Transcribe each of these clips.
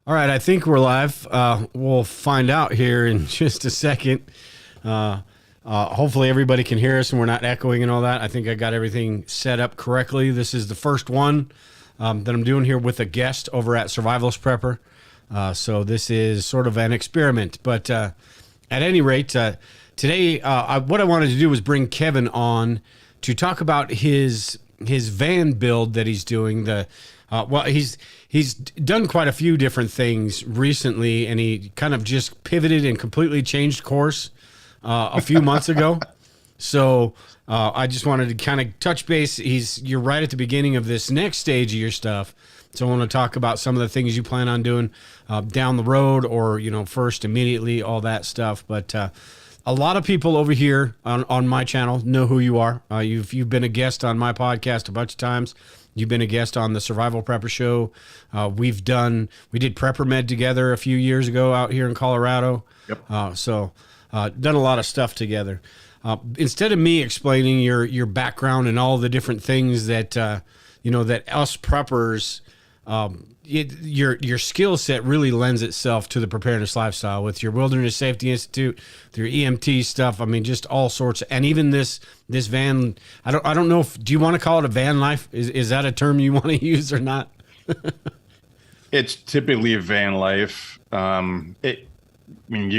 All right, I think we're live. We'll find out here in just a second. Hopefully everybody can hear us and we're not echoing and all that. I think I got everything set up correctly. This is the first one that I'm doing here with a guest over at Survivalist Prepper. So this is sort of an experiment. But at any rate, today what I wanted to do was bring Kevin on to talk about his van build that he's doing. He's done quite a few different things recently, and he kind of just pivoted and completely changed course a few months ago. So I just wanted to kind of touch base. You're right at the beginning of this next stage of your stuff. So I want to talk about some of the things you plan on doing down the road, or first immediately, all that stuff. But a lot of people over here on my channel know who you are. You've been a guest on my podcast a bunch of times. You've been a guest on the Survival Prepper Show. We did Prepper Med together a few years ago out here in Colorado. Yep. So done a lot of stuff together. Instead of me explaining your background and all the different things that that us preppers, your skill set really lends itself to the preparedness lifestyle with your Wilderness Safety Institute, your EMT stuff. I mean, just all sorts. And even this van, I don't know do you want to call it a van life? Is that a term you want to use or not? It's typically a van life. You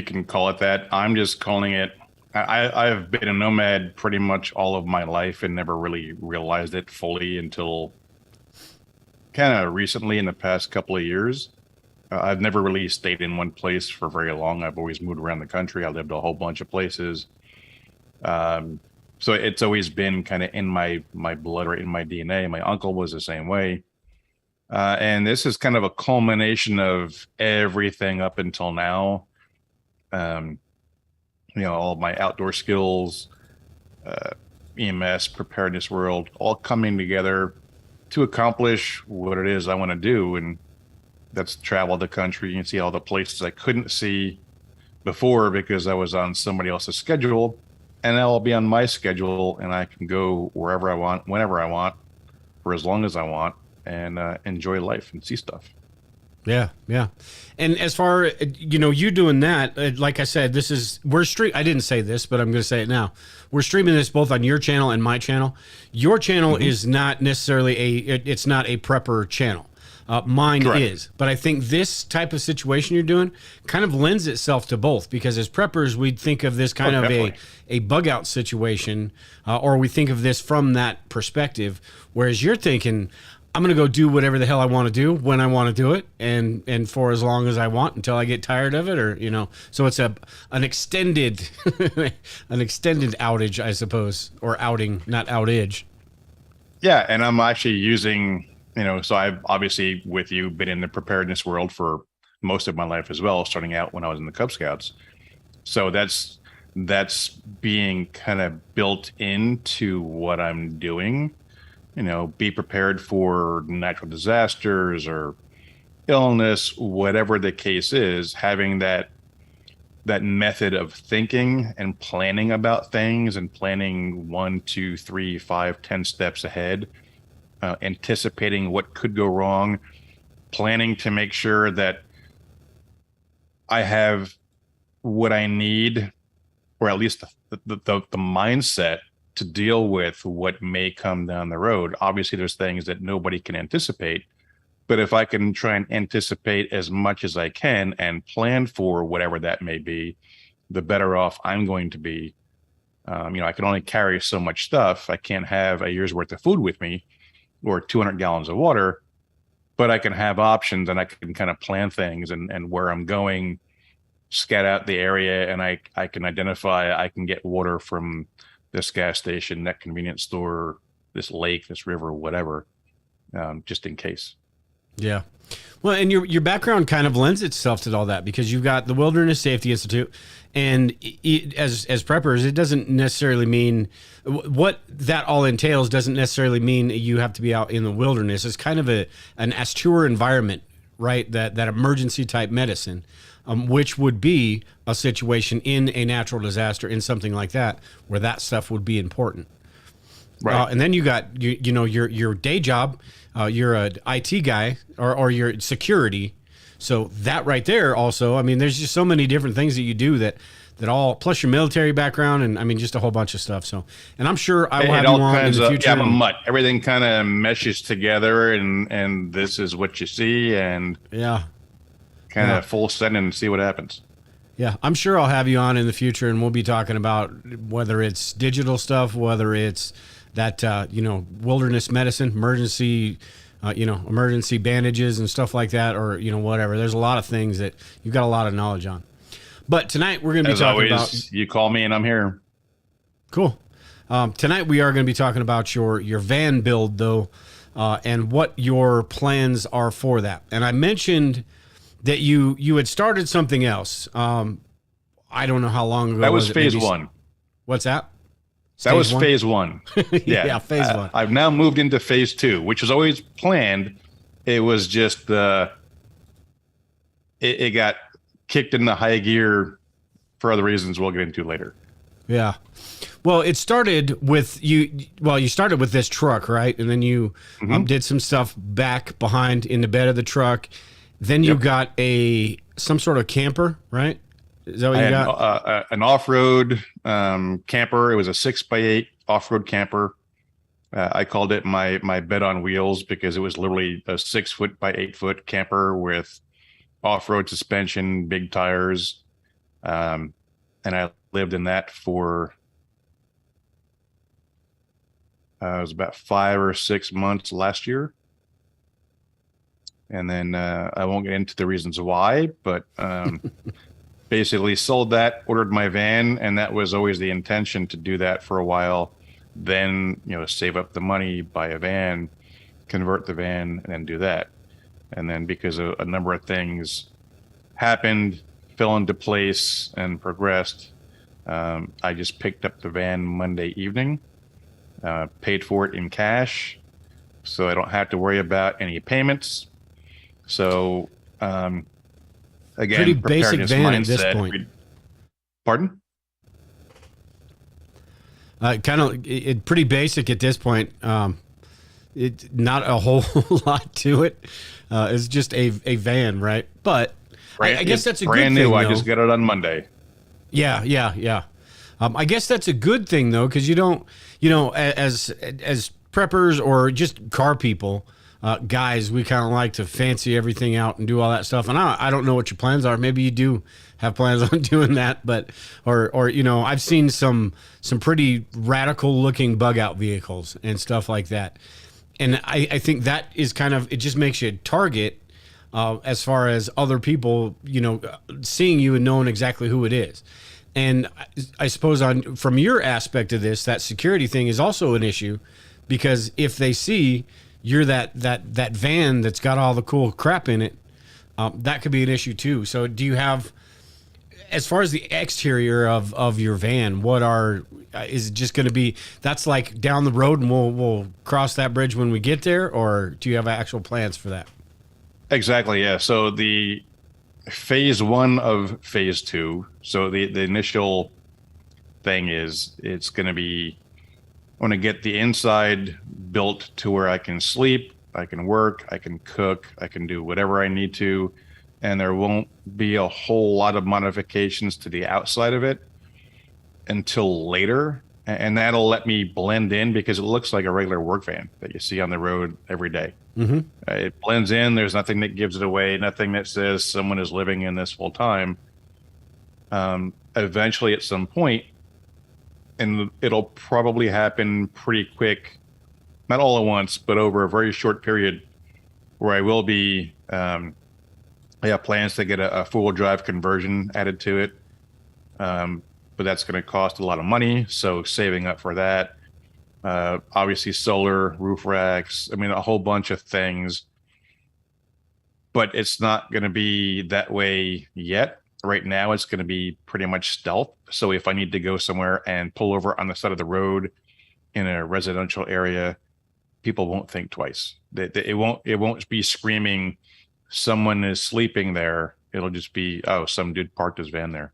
can call it that. I'm just calling it. I've been a nomad pretty much all of my life and never really realized it fully until kind of recently, in the past couple of years. I've never really stayed in one place for very long. I've always moved around the country. I lived a whole bunch of places. So it's always been kind of in my blood or in my DNA. My uncle was the same way. And this is kind of a culmination of everything up until now. All my outdoor skills, EMS, preparedness world, all coming together to accomplish what it is I want to do. And that's travel the country and see all the places I couldn't see before because I was on somebody else's schedule. And now I'll be on my schedule and I can go wherever I want, whenever I want, for as long as I want, and enjoy life and see stuff. Yeah. And as far you doing that, like I said, I didn't say this, but I'm going to say it now. We're streaming this both on your channel and my channel. Your channel is not necessarily it's not a prepper channel. Mine Correct. is, but I think this type of situation you're doing kind of lends itself to both, because as preppers, we'd think of this kind of a bug out situation, or we think of this from that perspective, whereas you're thinking, I'm going to go do whatever the hell I want to do when I want to do it, and for as long as I want until I get tired of it, or so it's an extended outage, I suppose, or outing, not outage. Yeah, and I'm actually using, so I've obviously, with you, been in the preparedness world for most of my life as well, starting out when I was in the Cub Scouts. So that's being kind of built into what I'm doing. Be prepared for natural disasters or illness, whatever the case is. Having that method of thinking and planning about things, and planning 1, 2, 3, 5, 10 steps ahead, anticipating what could go wrong, planning to make sure that I have what I need, or at least the mindset to deal with what may come down the road. Obviously, there's things that nobody can anticipate, but if I can try and anticipate as much as I can and plan for whatever that may be, the better off I'm going to be. I can only carry so much stuff. I can't have a year's worth of food with me or 200 gallons of water, but I can have options, and I can kind of plan things and where I'm going, scout out the area, and I can identify, I can get water from this gas station, that convenience store, this lake, this river, whatever, just in case. Yeah. Well, and your background kind of lends itself to all that, because you've got the Wilderness Safety Institute, and as preppers, it doesn't necessarily mean what that all entails. Doesn't necessarily mean you have to be out in the wilderness. It's kind of an austere environment, right? That emergency type medicine. Which would be a situation in a natural disaster, in something like that, where that stuff would be important. Right. And then you got your day job. You're an IT guy or your security. So that right there also, I mean, there's just so many different things that you do that all, plus your military background, and I mean, just a whole bunch of stuff. So, and I'm sure I will have you on in the future. Yeah, I'm a mutt. Everything kind of meshes together, and this is what you see, and kind of full send and see what happens. Yeah, I'm sure I'll have you on in the future, and we'll be talking about whether it's digital stuff, whether it's that wilderness medicine, emergency bandages and stuff like that, or whatever. There's a lot of things that you've got a lot of knowledge on. But tonight we're going to be talking about. You call me and I'm here. Cool. Tonight we are going to be talking about your van build, though, and what your plans are for that. And I mentioned that you had started something else. I don't know how long ago. That was phase one. What's that? That was phase one. Yeah, phase one. I've now moved into phase two, which was always planned. It was just it got kicked into high gear for other reasons we'll get into later. Yeah. Well, it started with you. Well, you started with this truck, right? And then you did some stuff back behind in the bed of the truck. Then you got some sort of camper, right? Is that what you got? An off-road camper. It was a 6x8 off-road camper. I called it my bed on wheels because it was literally a 6 foot by 8 foot camper with off-road suspension, big tires. And I lived in that for it was about 5 or 6 months last year. And then I won't get into the reasons why, but basically sold that, ordered my van, and that was always the intention to do that for a while. Then, save up the money, buy a van, convert the van, and then do that. And then because a number of things happened, fell into place, and progressed, I just picked up the van Monday evening, paid for it in cash, so I don't have to worry about any payments. So, again, pretty basic van mindset. At this point. Pardon? Pretty basic at this point. It's not a whole lot to it. It's just a van, right? But I guess that's a brand good new. thing. I just got it on Monday. Yeah. I guess that's a good thing though, because you don't, as preppers or just car people, guys, we kind of like to fancy everything out and do all that stuff. And I don't know what your plans are. Maybe you do have plans on doing that, but or I've seen some pretty radical looking bug out vehicles and stuff like that. And I think that is it just makes you a target as far as other people, seeing you and knowing exactly who it is. And I suppose from your aspect of this, that security thing is also an issue, because if they see you're that van that's got all the cool crap in it, that could be an issue too. So do you have, as far as the exterior of your van, is it just going to be, that's like down the road and we'll cross that bridge when we get there, or do you have actual plans for that? Exactly. Yeah. So the phase one of phase two. So the initial thing is it's going to be, I want to get the inside built to where I can sleep, I can work, I can cook, I can do whatever I need to, and there won't be a whole lot of modifications to the outside of it until later. And that'll let me blend in, because it looks like a regular work van that you see on the road every day. Mm-hmm. It blends in. There's nothing that gives it away, nothing that says someone is living in this full time. Eventually, at some point, and it'll probably happen pretty quick, not all at once, but over a very short period, where I will be, I have plans to get a four-wheel drive conversion added to it. But that's going to cost a lot of money. So saving up for that, obviously solar, roof racks, a whole bunch of things, but it's not going to be that way yet. Right now, it's going to be pretty much stealth. So if I need to go somewhere and pull over on the side of the road in a residential area, people won't think twice. It won't be screaming, someone is sleeping there. It'll just be, oh, some dude parked his van there.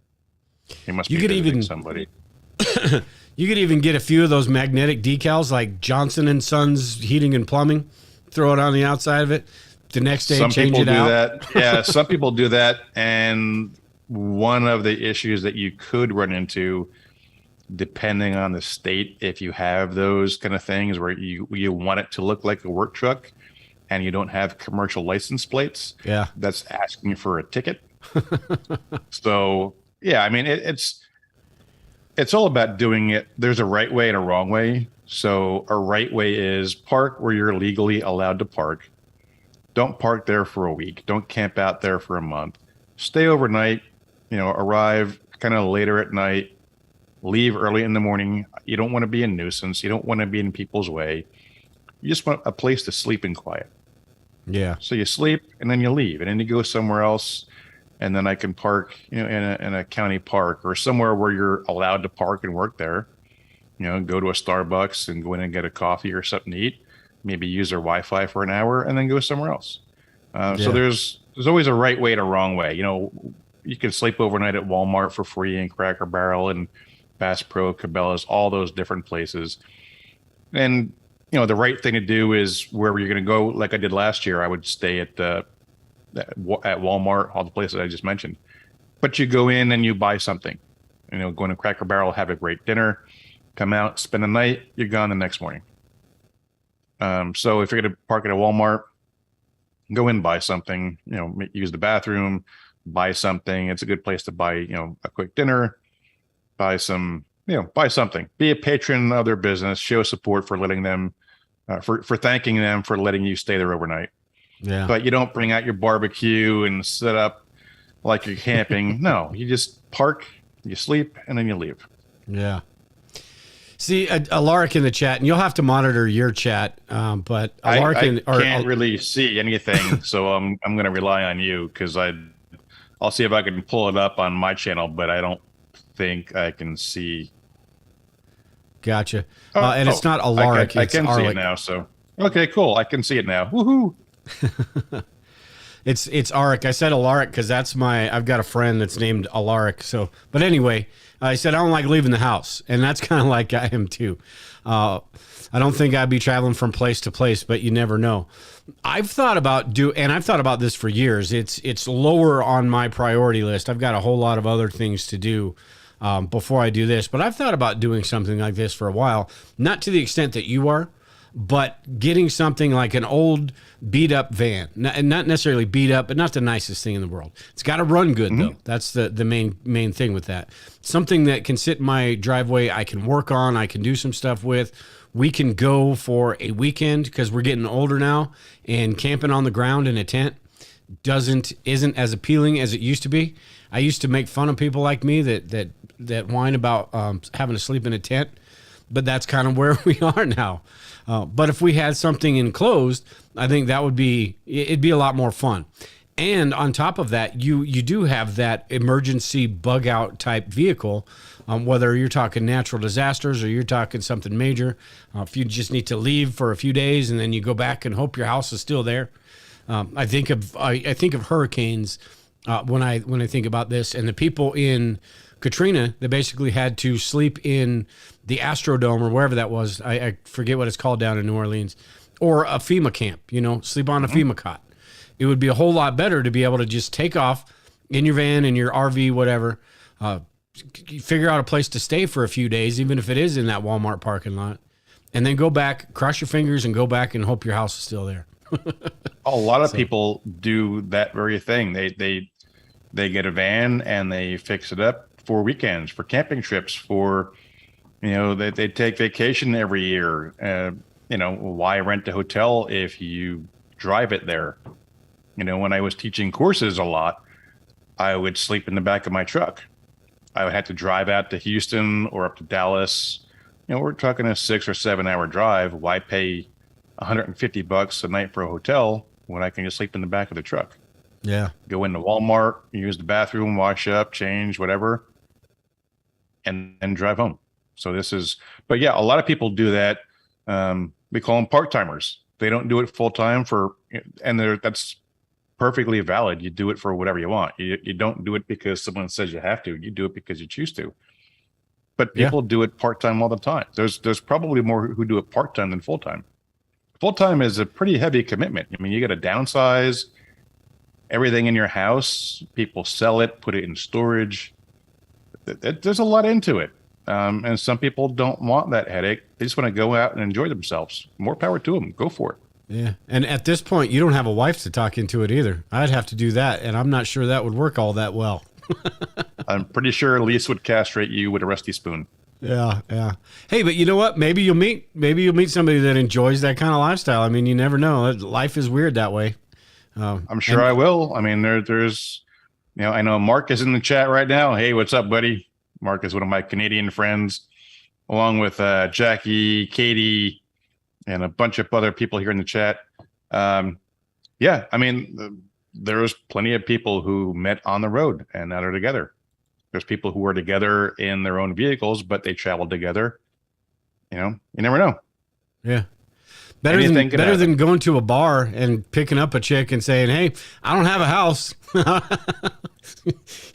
He must be visiting somebody. You could even get a few of those magnetic decals like Johnson and Sons Heating and Plumbing, throw it on the outside of it. the next day Some change people it do out. that. Yeah, some people do that. And one of the issues that you could run into, depending on the state, if you have those kind of things where you want it to look like a work truck and you don't have commercial license plates, Yeah. that's asking for a ticket. So yeah, I mean it's all about doing it. There's a right way and a wrong way. So a right way is park where you're legally allowed to park. Don't park there for a week. Don't camp out there for a month. Stay overnight, arrive kind of later at night, leave early in the morning. You don't want to be a nuisance. You don't want to be in people's way. You just want a place to sleep in quiet. Yeah. So you sleep and then you leave and then you go somewhere else. And then I can park, in a county park or somewhere where you're allowed to park and work there. Go to a Starbucks and go in and get a coffee or something to eat. Maybe use their Wi-Fi for an hour and then go somewhere else. So there's always a right way and a wrong way. You can sleep overnight at Walmart for free and Cracker Barrel and Bass Pro, Cabela's, all those different places. And, the right thing to do is wherever you're going to go, like I did last year, I would stay at Walmart, all the places I just mentioned. But you go in and you buy something. Go to Cracker Barrel, have a great dinner, come out, spend the night, you're gone the next morning. So if you're going to park at a Walmart, go in, buy something, use the bathroom, buy something. It's a good place to buy, a quick dinner, buy something, be a patron of their business, show support for letting them, for thanking them for letting you stay there overnight. Yeah. But you don't bring out your barbecue and set up like you're camping. No, you just park, you sleep, and then you leave. Yeah. See, Alaric in the chat, and you'll have to monitor your chat, but Alaric I can't really see anything, so I'm going to rely on you because I'll see if I can pull it up on my channel, but I don't think I can see. Gotcha. And it's not Alaric. I can see Arlic. it now. So okay, cool. I can see it now. Woohoo! It's Alaric. I said Alaric because I've got a friend that's named Alaric. So, but anyway, I said I don't like leaving the house, and that's kind of like I am too. I don't think I'd be traveling from place to place, but you never know. I've thought about this for years. It's lower on my priority list. I've got a whole lot of other things to do before I do this, but I've thought about doing something like this for a while, not to the extent that you are, but getting something like an old beat up van, not necessarily beat up, but not the nicest thing in the world. It's got to run good though. That's the main thing with that. Something that can sit in my driveway. I can work on, I can do some stuff with. We can go for a weekend because we're getting older now, and camping on the ground in a tent isn't as appealing as it used to be. I used to make fun of people like me that whine about having to sleep in a tent, but that's kind of where we are now. But if we had something enclosed, I think it'd be a lot more fun. And on top of that, you do have that emergency bug out type vehicle, whether you're talking natural disasters or you're talking something major. If you just need to leave for a few days and then you go back and hope your house is still there. I think of hurricanes when I think about this, and the people in Katrina, they basically had to sleep in the Astrodome or wherever that was. I forget what it's called down in New Orleans, or a FEMA camp, sleep on a FEMA cot. It would be a whole lot better to be able to just take off in your van, in your RV, whatever, figure out a place to stay for a few days, even if it is in that Walmart parking lot, and then go back, cross your fingers and go back and hope your house is still there. A lot of people do that very thing. They get a van and they fix it up for weekends, for camping trips, for, they take vacation every year. Why rent a hotel if you drive it there? When I was teaching courses a lot, I would sleep in the back of my truck. I would have to drive out to Houston or up to Dallas. We're talking a 6 or 7 hour drive. Why pay $150 a night for a hotel when I can just sleep in the back of the truck? Yeah. Go into Walmart, use the bathroom, wash up, change, whatever, and then drive home. So but yeah, a lot of people do that. We call them part-timers. They don't do it full time that's perfectly valid. You do it for whatever you want. You don't do it because someone says you have to. You do it because you choose to. But people do it part-time all the time. There's probably more who do it part-time than full-time. full-time is a pretty heavy commitment. I mean, you got to downsize everything in your house. People sell it, put it in storage. There's a lot into it. And some people don't want that headache. They just want to go out and enjoy themselves. More power to them. Go for it. Yeah. And at this point, you don't have a wife to talk into it either. I'd have to do that. And I'm not sure that would work all that well. I'm pretty sure Elise would castrate you with a rusty spoon. Yeah. Yeah. Hey, but you know what? Maybe you'll meet somebody that enjoys that kind of lifestyle. I mean, you never know. Life is weird that way. I'm sure I will. I mean, there's, I know Mark is in the chat right now. Hey, what's up, buddy? Mark is one of my Canadian friends, along with Jackie, Katie, and a bunch of other people here in the chat. Yeah, I mean, there's plenty of people who met on the road and now they're together. There's people who are together in their own vehicles, but they traveled together. You never know. Yeah. Better than going to a bar and picking up a chick and saying, "Hey, I don't have a house.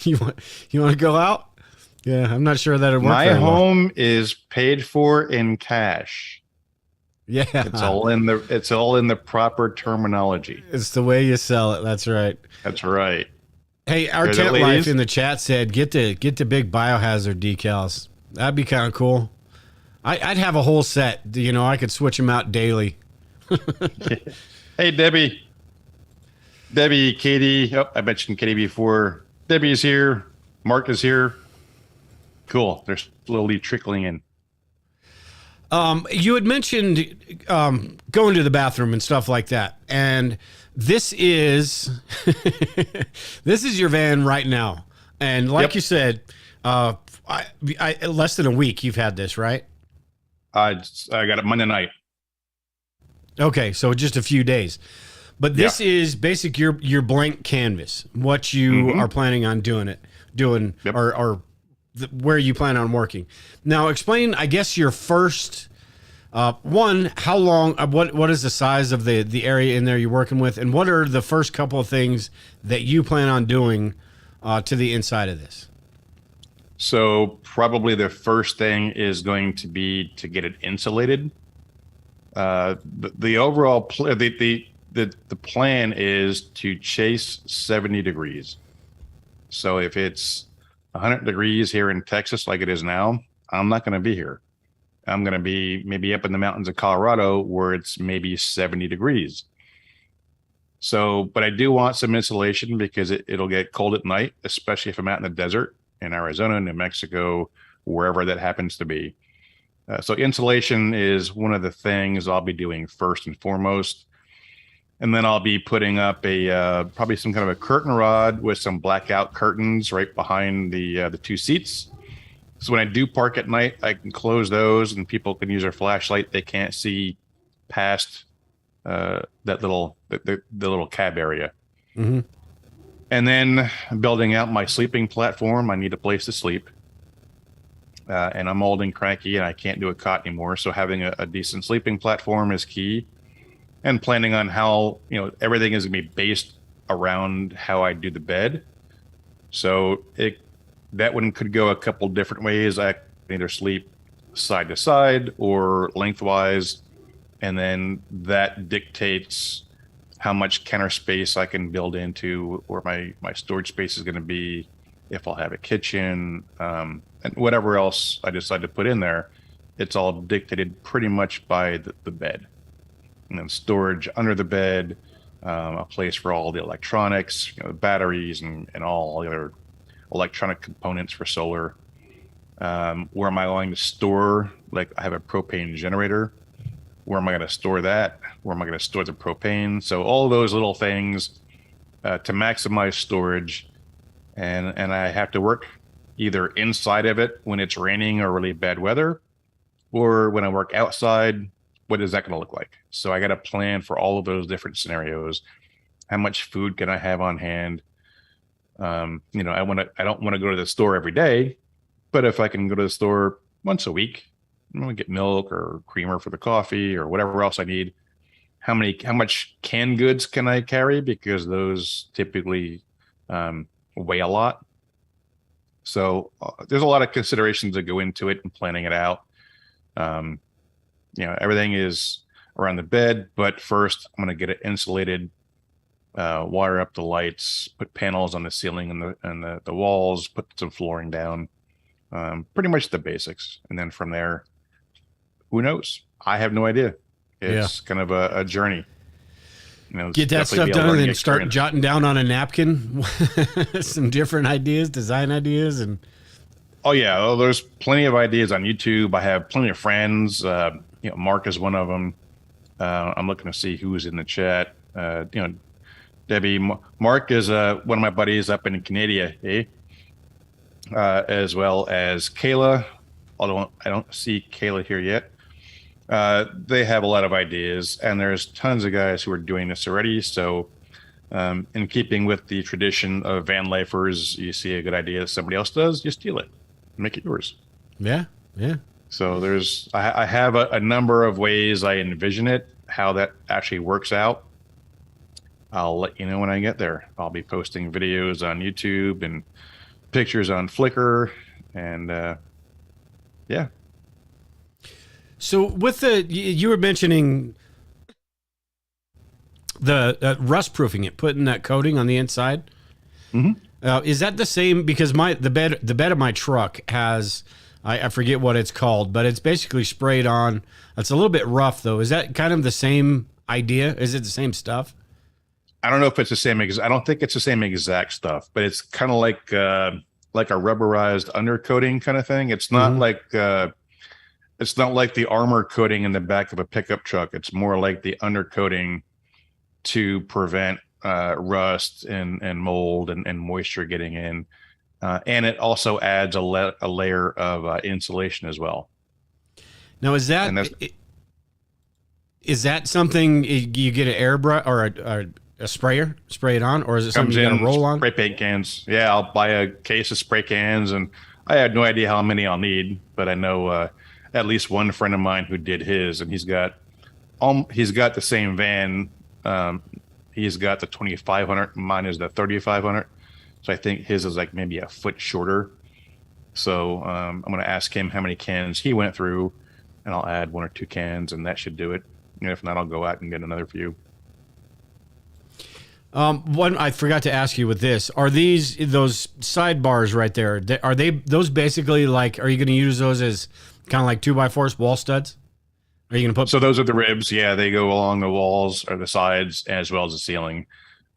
you want to go out?" Yeah, I'm not sure that it works. My home is paid for in cash. Yeah, it's all in the proper terminology. It's the way you sell it. That's right. That's right. Hey, our tent life in the chat said, get the big biohazard decals. That'd be kind of cool. I'd have a whole set. I could switch them out daily. Hey, Debbie, Katie. Oh, I mentioned Katie before. Debbie is here. Mark is here. Cool. They're slowly trickling in. You had mentioned going to the bathroom and stuff like that, and this is this is your van right now. And like you said, I less than a week you've had this, right? I got it Monday night. Okay, so just a few days. But this is basic your blank canvas, what you are planning on doing, or where you plan on working. Now, explain, I guess, your first one. How long? What is the size of the area in there you're working with, and what are the first couple of things that you plan on doing to the inside of this? So probably the first thing is going to be to get it insulated. The overall the plan is to chase 70 degrees. So if it's 100 degrees here in Texas like it is now, I'm not going to be here. I'm going to be maybe up in the mountains of Colorado where it's maybe 70 degrees. So, but I do want some insulation because it'll get cold at night, especially if I'm out in the desert in Arizona, New Mexico, wherever that happens to be. So insulation is one of the things I'll be doing first and foremost. And then I'll be putting up probably some kind of a curtain rod with some blackout curtains right behind the two seats. So when I do park at night, I can close those and people can use their flashlight. They can't see past that little cab area. Mm-hmm. And then building out my sleeping platform, I need a place to sleep. And I'm old and cranky and I can't do a cot anymore. So having a decent sleeping platform is key. And planning on how, everything is going to be based around how I do the bed. So that one could go a couple different ways. I can either sleep side to side or lengthwise. And then that dictates how much counter space I can build into, or my storage space is going to be, if I'll have a kitchen, and whatever else I decide to put in there. It's all dictated pretty much by the bed. And then storage under the bed, a place for all the electronics, batteries and all the other electronic components for solar. Where am I going to store? Like I have a propane generator. Where am I going to store that? Where am I going to store the propane? So all those little things to maximize storage. And I have to work either inside of it when it's raining or really bad weather, or when I work outside, what is that going to look like? So I got to plan for all of those different scenarios. How much food can I have on hand? I don't want to go to the store every day, but if I can go to the store once a week, I'm going to get milk or creamer for the coffee or whatever else I need. How much canned goods can I carry? Because those typically weigh a lot. So there's a lot of considerations that go into it and planning it out. Everything is around the bed. But first, I'm going to get it insulated, wire up the lights, put panels on the ceiling and the walls, put some flooring down, pretty much the basics. And then from there, who knows? I have no idea. Yeah. It's kind of a journey. You know, Get that stuff done and then start jotting down on a napkin some different ideas, design ideas, and oh yeah, well, there's plenty of ideas on YouTube. I have plenty of friends. You know, Mark is one of them. I'm looking to see who's in the chat. You know, Debbie, Mark is one of my buddies up in Canada, as well as Kayla. Although I don't see Kayla here yet. They have a lot of ideas, and there's tons of guys who are doing this already. So, in keeping with the tradition of van lifers, you see a good idea that somebody else does, you steal it, make it yours. Yeah, yeah. So I have a number of ways I envision it, how that actually works out. I'll let you know when I get there. I'll be posting videos on YouTube and pictures on Flickr, and yeah. So with you were mentioning the rust proofing it, putting that coating on the inside. Mm-hmm. Is that the same? Because the bed of my truck has, I forget what it's called, but it's basically sprayed on. It's a little bit rough though. Is that kind of the same idea? Is it the same stuff? I don't know if it's the same. I don't think it's the same exact stuff, but it's kind of like a rubberized undercoating kind of thing. It's not like it's not like the armor coating in the back of a pickup truck. It's more like the undercoating to prevent rust and mold and moisture getting in. And it also adds a layer of insulation as well. Now, is that something you get an airbrush or a sprayer, spray it on, or is it something you got to roll on? Spray paint cans. Yeah, I'll buy a case of spray cans, and I have no idea how many I'll need, but I know at least one friend of mine who did his, and he's got the same van. He's got the 2500. Mine is the 3500. So I think his is like maybe a foot shorter. So I'm going to ask him how many cans he went through, and I'll add 1 or 2 cans, and that should do it. And if not, I'll go out and get another few. One I forgot to ask you with this: are those sidebars right there? Are they those basically like? Are you going to use those as kind of like 2x4 wall studs? Are you going to put? So those are the ribs. Yeah, they go along the walls or the sides as well as the ceiling.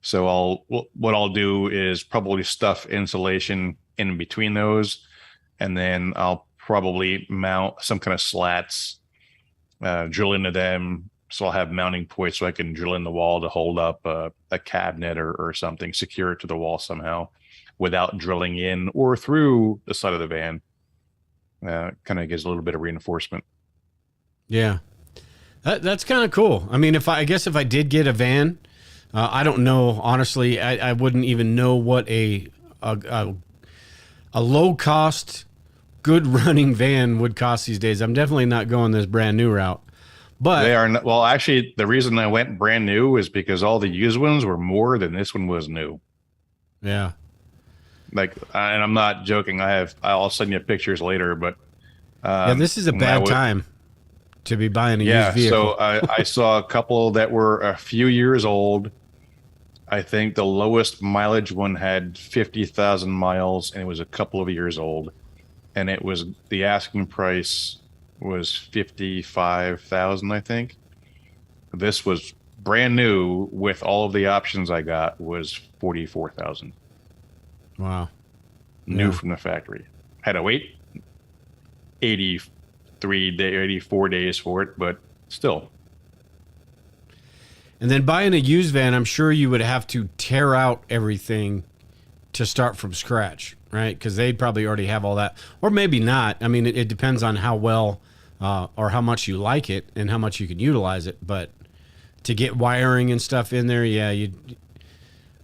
So what I'll do is probably stuff insulation in between those, and then I'll probably mount some kind of slats, drill into them. So I'll have mounting points so I can drill in the wall to hold up a cabinet or something, secure it to the wall somehow without drilling in or through the side of the van. Kind of gives a little bit of reinforcement. Yeah, that's kind of cool. I mean, if I did get a van, I don't know, honestly, I wouldn't even know what a low cost, good running van would cost these days. I'm definitely not going this brand new route. But they are not, well, actually, the reason I went brand new is because all the used ones were more than this one was new. Yeah. Like, and I'm not joking. I'll send you pictures later, but yeah, this is a bad time to be buying a used vehicle. So I saw a couple that were a few years old. I think the lowest mileage one had 50,000 miles, and it was a couple of years old, and it was the asking price was 55,000, I think. This was brand new with all of the options I got was 44,000. Wow. New from the factory. Had to wait 84 days for it, but still. And then buying a used van, I'm sure you would have to tear out everything to start from scratch, right? Because they'd probably already have all that, or maybe not. I mean, it depends on how well or how much you like it and how much you can utilize it. But to get wiring and stuff in there, yeah,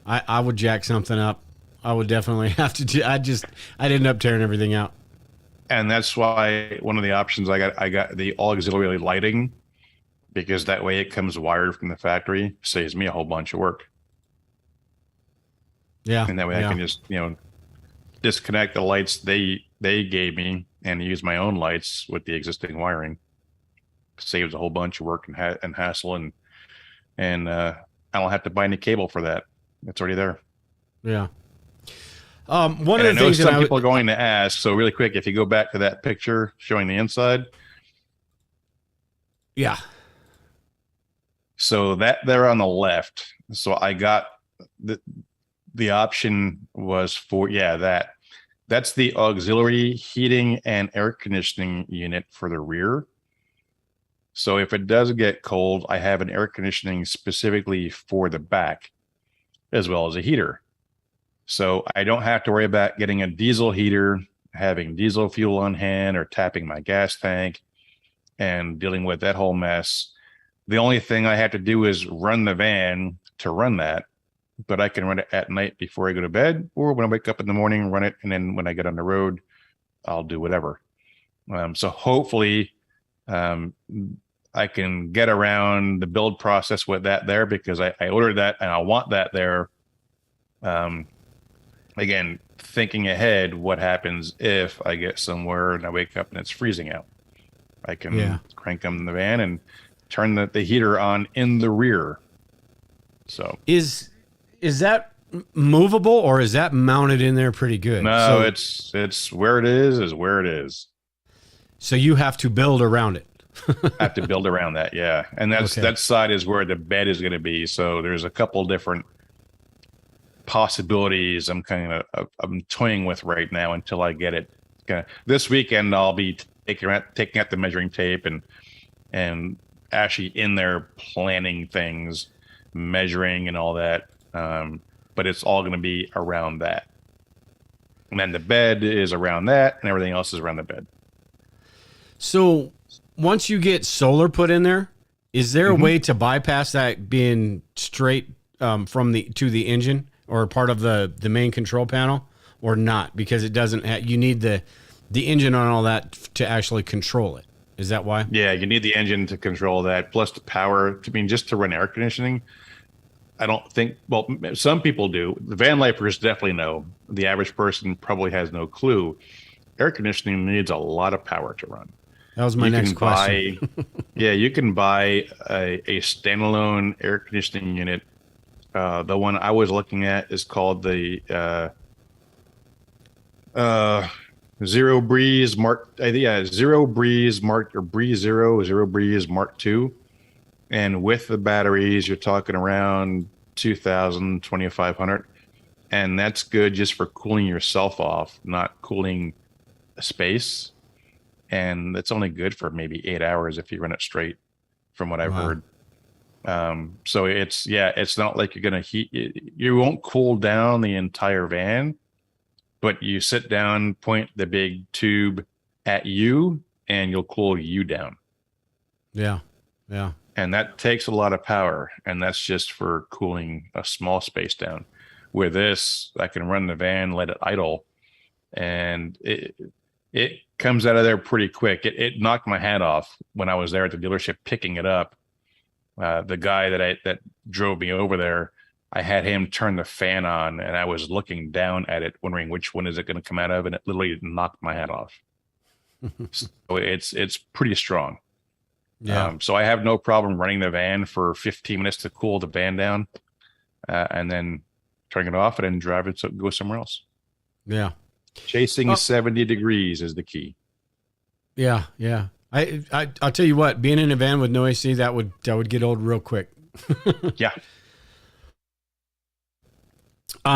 I would jack something up. I would definitely have to. I'd end up tearing everything out. And that's why one of the options I got the all auxiliary lighting, because that way it comes wired from the factory, saves me a whole bunch of work. Yeah. And that way I can just, disconnect the lights they gave me and use my own lights with the existing wiring. saves a whole bunch of work and hassle, and I don't have to buy any cable for that. It's already there. Yeah. One And of I the know things that some people are going to ask. So really quick, if you go back to that picture showing the inside, yeah. so that there on the left. So I got the option was for that's the auxiliary heating and air conditioning unit for the rear. So if it does get cold, I have an air conditioning specifically for the back, as well as a heater. So I don't have to worry about getting a diesel heater, having diesel fuel on hand, or tapping my gas tank and dealing with that whole mess. The only thing I have to do is run the van to run that, but I can run it at night before I go to bed, or when I wake up in the morning, run it. And then when I get on the road, I'll do whatever. So hopefully I can get around the build process with that there, because I ordered that and I want that there. Again, thinking ahead, what happens if I get somewhere and I wake up and it's freezing out? I can crank them in the van and turn the heater on in the rear. So is that movable, or is that mounted in there pretty good? No, it's where it is where it is. So you have to build around it. I have to build around that, yeah. And that side is where the bed is going to be. So there's a couple different possibilities I'm toying with right now until I get it. This weekend I'll be taking out the measuring tape and actually in there planning things, measuring and all that. But it's all going to be around that. And then the bed is around that, and everything else is around the bed. So once you get solar put in there, is there a way to bypass that being straight to the engine or part of the main control panel, or not? Because it doesn't you need the engine on all that to actually control it. Is that why? Yeah, you need the engine to control that, plus the power. Just to run air conditioning, I don't think, well, some people do. The van lifers definitely know. The average person probably has no clue. Air conditioning needs a lot of power to run. That was my next question. You can buy a standalone air conditioning unit. The one I was looking at is called the Zero Breeze Mark. Zero Breeze Mark, or Breeze Zero Breeze Mark II. And with the batteries, you're talking around 2,000, 2,500. And that's good just for cooling yourself off, not cooling a space. And it's only good for maybe 8 hours if you run it straight, from what I've heard. So it's not like you're going to heat. You won't cool down the entire van, but you sit down, point the big tube at you, and you'll cool you down. Yeah. Yeah. And that takes a lot of power, and that's just for cooling a small space down. With this, I can run the van, let it idle, and it comes out of there pretty quick. It knocked my hat off when I was there at the dealership picking it up. The guy that drove me over there, I had him turn the fan on, and I was looking down at it, wondering which one is it going to come out of, and it literally knocked my hat off. So it's pretty strong. Yeah. So I have no problem running the van for 15 minutes to cool the van down, and then turning it off and then drive it to go somewhere else. Yeah. Chasing 70 degrees is the key. Yeah. Yeah. I'll tell you what, being in a van with no AC, that would get old real quick. Yeah.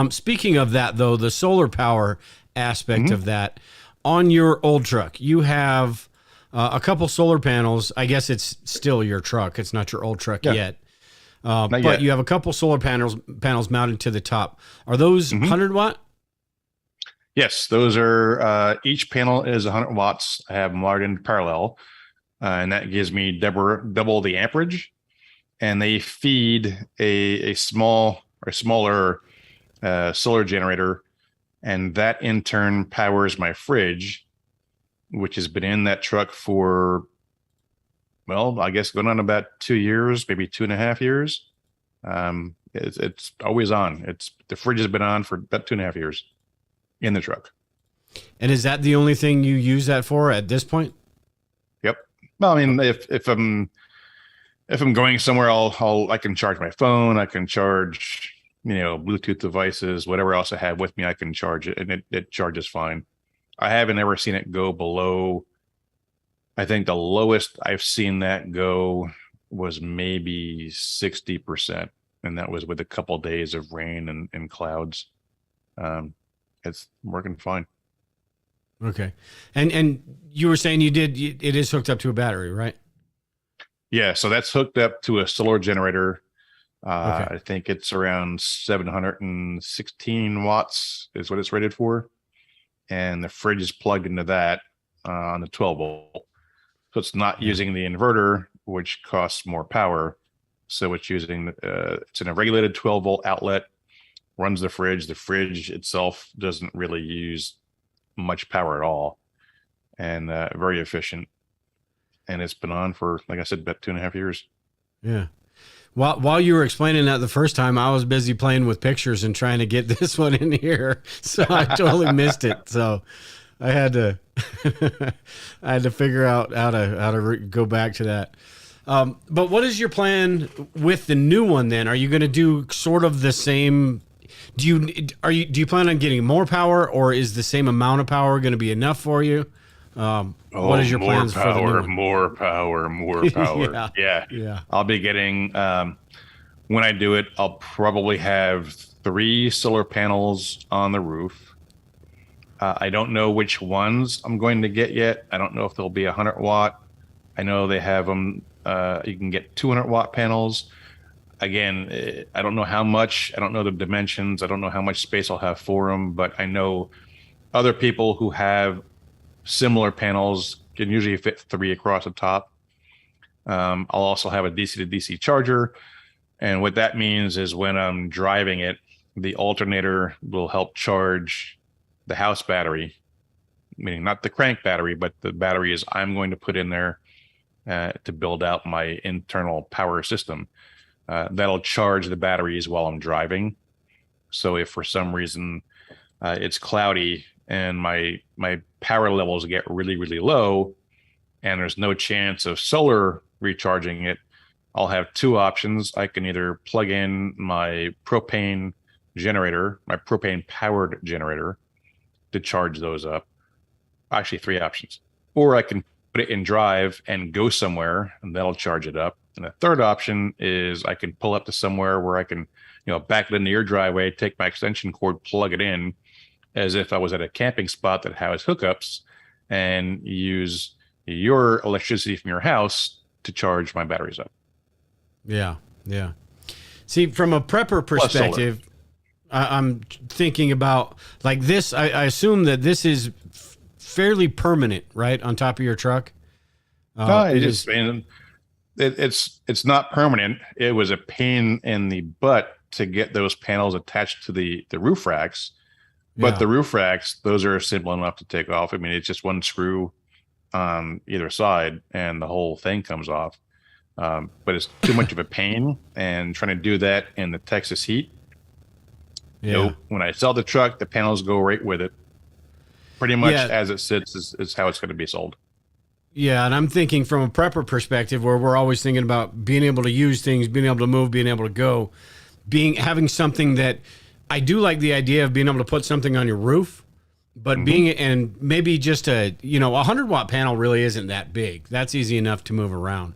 Speaking of that, though, the solar power aspect of that, on your old truck, you have a couple solar panels. I guess it's still your truck. It's not your old truck yet. But yet. You have a couple solar panels mounted to the top. Are those 100 watt? Yes, those are, each panel is 100 watts. I have them wired in parallel, and that gives me double the amperage. And they feed a small or smaller solar generator, and that in turn powers my fridge, which has been in that truck for, well, I guess going on about 2 years, maybe 2.5 years. It's always on. The fridge has been on for about 2.5 years in the truck. And is that the only thing you use that for at this point? Yep. Well, I mean, if I'm going somewhere, I can charge my phone. I can charge, Bluetooth devices, whatever else I have with me. I can charge it, and it charges fine. I haven't ever seen it go below. I think the lowest I've seen that go was maybe 60%, and that was with a couple of days of rain and clouds. It's working fine. Okay. And you were saying it is hooked up to a battery, right? Yeah, so that's hooked up to a solar generator. Okay. I think it's around 716 watts is what it's rated for. And the fridge is plugged into that on the 12 volt. So it's not using the inverter, which costs more power. So it's using, it's in a regulated 12 volt outlet, runs the fridge. The fridge itself doesn't really use much power at all, and very efficient. And it's been on for, like I said, about 2.5 years. Yeah. While you were explaining that the first time, I was busy playing with pictures and trying to get this one in here, so I totally missed it. So I had to, I had to figure out how to go back to that. But what is your plan with the new one then? Are you going to do sort of the same? Do you plan on getting more power, or is the same amount of power going to be enough for you? What is your plans for the new one? More power. Yeah. I'll be getting, when I do it, I'll probably have 3 solar panels on the roof. I don't know which ones I'm going to get yet. I don't know if they'll be 100 watt. I know they have them. You can get 200 watt panels. Again, I don't know how much. I don't know the dimensions. I don't know how much space I'll have for them. But I know other people who have similar panels can usually fit 3 across the top. I'll also have a DC to DC charger. And what that means is when I'm driving it, the alternator will help charge the house battery, meaning not the crank battery, but the batteries I'm going to put in there to build out my internal power system. That'll charge the batteries while I'm driving. So if for some reason it's cloudy and my power levels get really, really low and there's no chance of solar recharging it, I'll have 2 options. I can either plug in my propane generator, my propane powered generator, to charge those up. Actually, 3 options. Or I can put it in drive and go somewhere and that'll charge it up. And the third option is I can pull up to somewhere where I can, back it into your driveway, take my extension cord, plug it in as if I was at a camping spot that has hookups, and use your electricity from your house to charge my batteries up. Yeah. Yeah. See, from a prepper perspective, I'm thinking about like this. I assume that this is fairly permanent, right? On top of your truck. No, it's not permanent. It was a pain in the butt to get those panels attached to the roof racks, but the roof racks, those are simple enough to take off. I mean, it's just one screw on either side and the whole thing comes off. But it's too much of a pain, and trying to do that in the Texas heat. Nope. When I sell the truck, the panels go right with it. Pretty much as it sits is how it's going to be sold. Yeah, and I'm thinking from a prepper perspective, where we're always thinking about being able to use things, being able to move, being able to go, having something that I do like the idea of being able to put something on your roof, but and maybe just a 100 watt panel really isn't that big. That's easy enough to move around.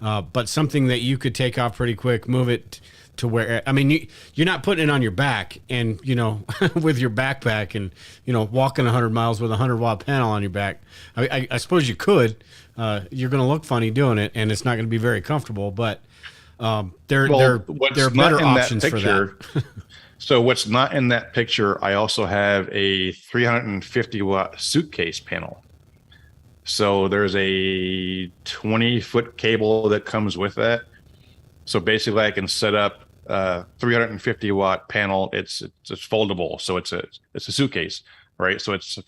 But something that you could take off pretty quick, move it to where, I mean, you're not putting it on your back and, with your backpack and, walking 100 miles with a 100 watt panel on your back. I suppose you could. You're going to look funny doing it, and it's not going to be very comfortable, but there are better options for that. So what's not in that picture, I also have a 350 watt Suitcase panel. So there's a 20-foot cable that comes with that. So basically I can set up a 350 watt panel. It's foldable. So it's a suitcase, right? So it's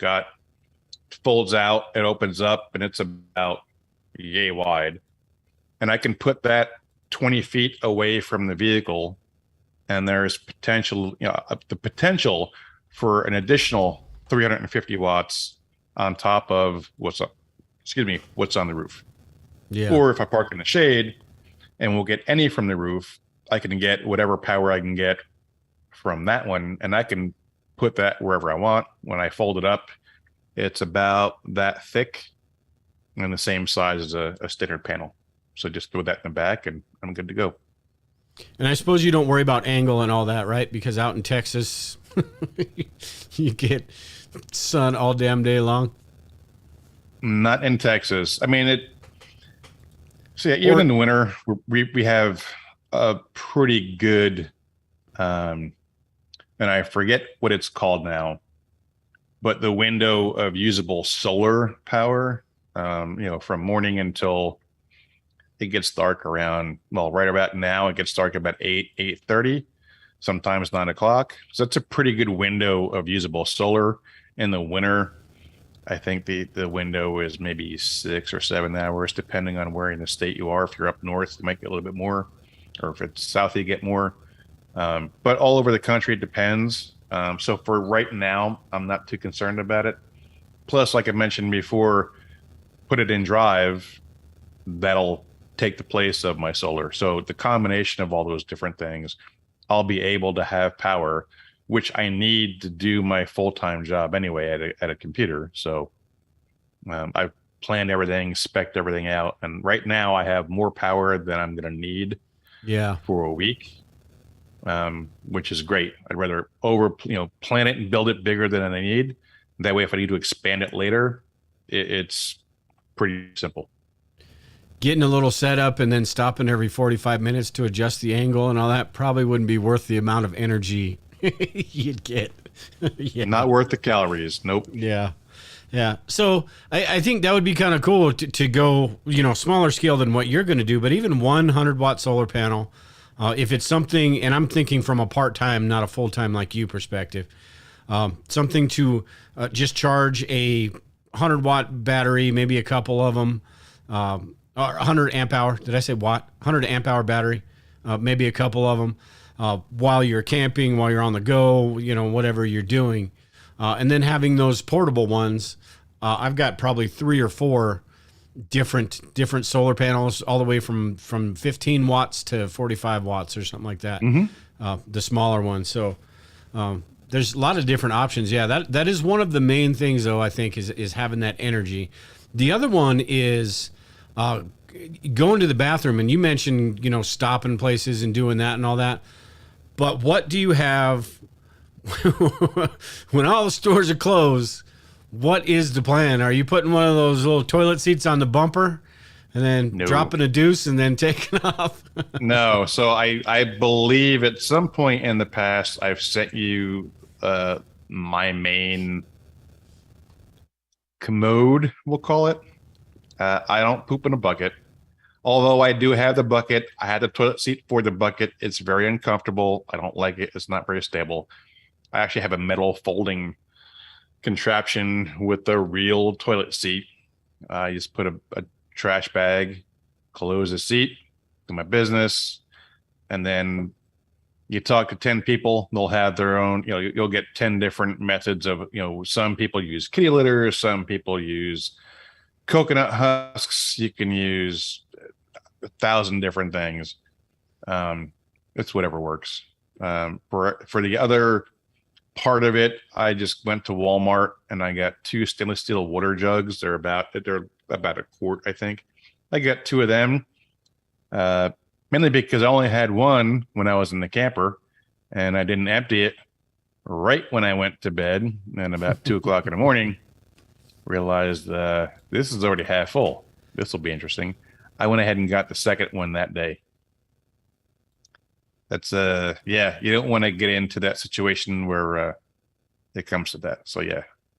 folds out, it opens up, and it's about yay wide. And I can put that 20 feet away from the vehicle, and there's the potential for an additional 350 watts on top of what's on the roof. Yeah. Or if I park in the shade and we'll get any from the roof, I can get whatever power I can get from that one, and I can put that wherever I want. When I fold it up, it's about that thick and the same size as a standard panel. So just throw that in the back and I'm good to go. And I suppose you don't worry about angle and all that, right? Because out in Texas, you get sun all damn day long. Not in Texas. I mean, even in the winter, we have a pretty good, and I forget what it's called now, but the window of usable solar power, from morning until it gets dark around, right about now, it gets dark about 8:30, sometimes 9 o'clock. So that's a pretty good window of usable solar. In the winter, I think the window is maybe 6 or 7 hours, depending on where in the state you are. If you're up north, you might get a little bit more, or if it's south, you get more. But all over the country, it depends. So for right now, I'm not too concerned about it. Plus, like I mentioned before, put it in drive, that'll take the place of my solar. So the combination of all those different things, I'll be able to have power, which I need to do my full-time job anyway at a computer. So I've planned everything, spec'd everything out. And right now I have more power than I'm going to need for a week, which is great. I'd rather plan it and build it bigger than I need. That way, if I need to expand it later, it's pretty simple. Getting a little setup and then stopping every 45 minutes to adjust the angle and all that probably wouldn't be worth the amount of energy you'd get. Yeah. Not worth the calories. Nope. Yeah. Yeah. So I think that would be kind of cool to go, smaller scale than what you're going to do, but even 100-watt solar panel, if it's something, and I'm thinking from a part-time, not a full-time like you perspective, something to just charge a 100-watt battery, maybe a couple of them, or 100 amp hour. Did I say watt? 100 amp hour battery, maybe a couple of them while you're camping, while you're on the go, whatever you're doing. And then having those portable ones, I've got probably 3 or 4 different solar panels, all the way from 15 watts to 45 watts or something like that. Mm-hmm. The smaller ones. So there's a lot of different options. Yeah, that is one of the main things, though, I think, is having that energy. The other one is going to the bathroom, and you mentioned, stopping places and doing that and all that. But what do you have when all the stores are closed? What is the plan? Are you putting one of those little toilet seats on the bumper and then dropping a deuce and then taking off? No. So I believe at some point in the past, I've sent you my main commode, we'll call it. I don't poop in a bucket. Although I do have the bucket. I had the toilet seat for the bucket. It's very uncomfortable. I don't like it. It's not very stable. I actually have a metal folding contraption with a real toilet seat. I just put a trash bag, close the seat, do my business, and then you talk to 10 people. They'll have their own, you'll get 10 different methods of, some people use kitty litter, some people use coconut husks. You can use 1,000 different things. It's whatever works. For the other part of it, I just went to Walmart and I got 2 stainless steel water jugs. They're about a quart, I think. I got 2 of them, mainly because I only had one when I was in the camper, and I didn't empty it right when I went to bed. And about 2 o'clock in the morning, realized this is already half full. This will be interesting. I went ahead and got the second one that day. That's you don't want to get into that situation where it comes to that. So